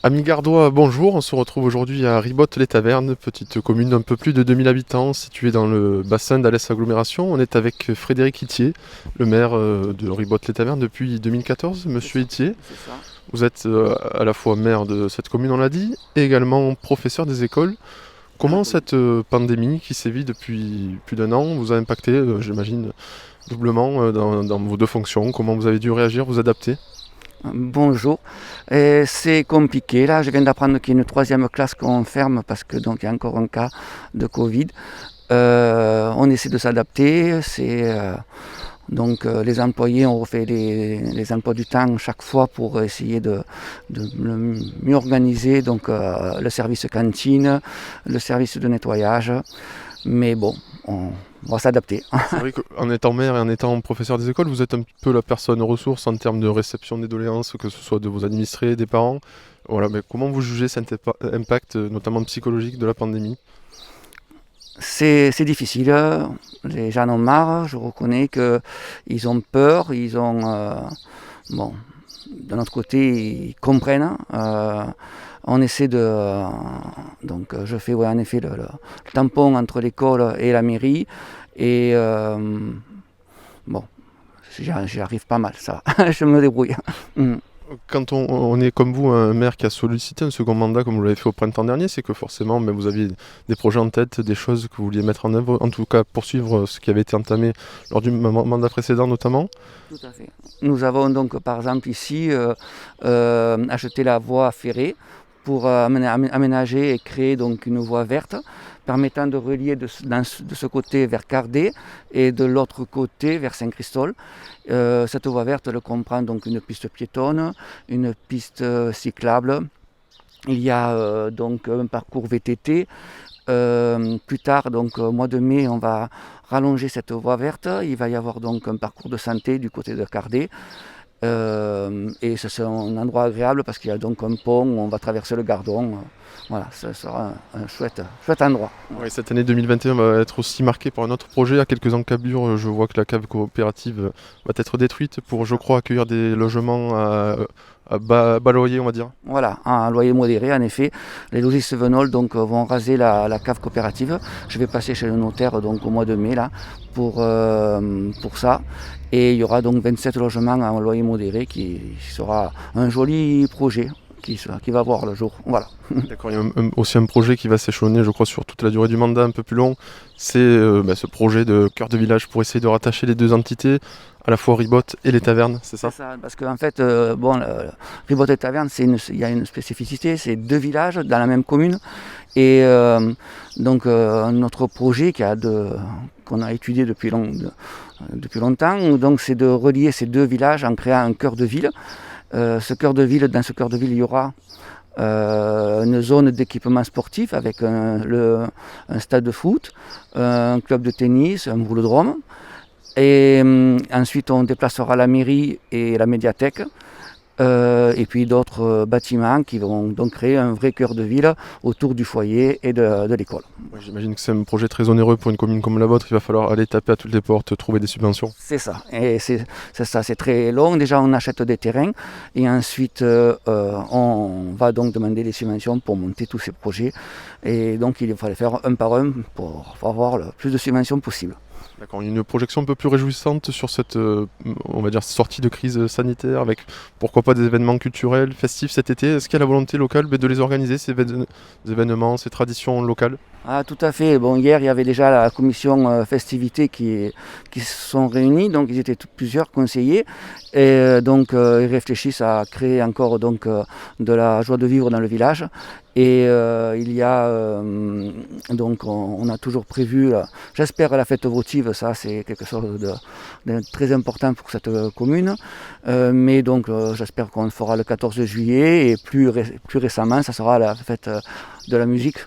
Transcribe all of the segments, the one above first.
Amis gardois, bonjour, on se retrouve aujourd'hui à Ribotte-les-Tavernes, petite commune d'un peu plus de 2000 habitants située dans le bassin d'Alès Agglomération. On est avec Frédéric Itier, le maire de Ribotte-les-Tavernes depuis 2014. C'est Monsieur ça, Itier, c'est ça. vous êtes à la fois maire de cette commune, on l'a dit, et également professeur des écoles. Comment Oui. cette pandémie qui sévit depuis plus d'un an vous a impacté, j'imagine, doublement dans vos deux fonctions? Comment vous avez dû réagir, vous adapter? Bonjour. C'est compliqué là. Je viens d'apprendre qu'il y a une troisième classe qu'on ferme parce que donc il y a encore un cas de Covid. On essaie de s'adapter. Les employés ont refait les emplois du temps chaque fois pour essayer de mieux organiser le service cantine, le service de nettoyage. Mais bon, on va s'adapter. C'est vrai qu'en étant maire et en étant professeur des écoles, vous êtes un peu la personne ressource en termes de réception des doléances, que ce soit de vos administrés, des parents. Voilà, mais comment vous jugez cet impact, notamment psychologique, de la pandémie? C'est difficile, les gens en ont marre, je reconnais qu'ils ont peur, bon, d'un autre côté, ils comprennent. On essaie je fais ouais, en effet le tampon entre l'école et la mairie, et bon, j'y arrive pas mal, ça va, je me débrouille. Mm. Quand on est comme vous, un maire qui a sollicité un second mandat, comme vous l'avez fait au printemps dernier, c'est que forcément, mais vous aviez des projets en tête, des choses que vous vouliez mettre en œuvre, en tout cas poursuivre ce qui avait été entamé lors du mandat précédent notamment. Tout à fait. Nous avons donc par exemple ici acheté la voie ferrée pour aménager et créer donc une voie verte permettant de relier de ce côté vers Cardet et de l'autre côté vers Saint-Christol. Cette voie verte elle comprend donc une piste piétonne, une piste cyclable. Il y a donc un parcours VTT. Plus tard, donc au mois de mai, on va rallonger cette voie verte. Il va y avoir donc un parcours de santé du côté de Cardet. Et c'est un endroit agréable parce qu'il y a donc un pont où on va traverser le Gardon. Voilà, ce sera un chouette endroit. Oui, cette année 2021 va être aussi marquée par un autre projet. À quelques encablures, je vois que la cave coopérative va être détruite pour, je crois, accueillir des logements à bas loyer, on va dire. Voilà, un loyer modéré, en effet. Les logis Venol donc, vont raser la cave coopérative. Je vais passer chez le notaire donc, au mois de mai là, pour ça. Et il y aura donc 27 logements à un loyer modéré qui sera un joli projet qui va voir le jour. Voilà. D'accord, il y a aussi un projet qui va s'échelonner, je crois, sur toute la durée du mandat, un peu plus long. C'est ce projet de cœur de village pour essayer de rattacher les deux entités, à la fois Ribotte et les tavernes, c'est C'est ça? ça, parce qu'en fait, Ribotte et Taverne, il y a une spécificité, c'est deux villages dans la même commune. Et notre projet qu'on a étudié depuis longtemps, donc, c'est de relier ces deux villages en créant un cœur de ville. Dans ce cœur de ville, il y aura une zone d'équipement sportif avec un stade de foot, un club de tennis, un boulodrome. Et ensuite, on déplacera la mairie et la médiathèque. Et puis d'autres bâtiments qui vont donc créer un vrai cœur de ville autour du foyer et de l'école. Ouais, j'imagine que c'est un projet très onéreux pour une commune comme la vôtre. Il va falloir aller taper à toutes les portes, trouver des subventions. C'est ça. Et c'est ça, c'est très long. Déjà, on achète des terrains et ensuite, on va donc demander des subventions pour monter tous ces projets. Et donc, il fallait faire un par un pour avoir le plus de subventions possible. D'accord, une projection un peu plus réjouissante sur cette, on va dire, sortie de crise sanitaire, avec pourquoi pas des événements culturels, festifs cet été. Est-ce qu'il y a la volonté locale de les organiser, ces événements, ces traditions locales? Ah, tout à fait. Bon, hier, il y avait déjà la commission festivités qui se sont réunis, donc ils étaient plusieurs conseillers, et ils réfléchissent à créer encore de la joie de vivre dans le village. Et il y a on a toujours prévu, j'espère la fête votive, ça c'est quelque chose de très important pour cette commune. Mais donc j'espère qu'on le fera le 14 juillet et plus récemment, ça sera la fête de la musique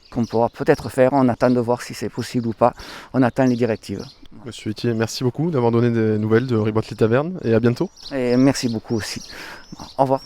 qu'on pourra peut-être faire. On attend de voir si c'est possible ou pas. On attend les directives. Monsieur Etier, merci beaucoup d'avoir donné des nouvelles de Ribotte les Tavernes et à bientôt. Et merci beaucoup aussi. Au revoir.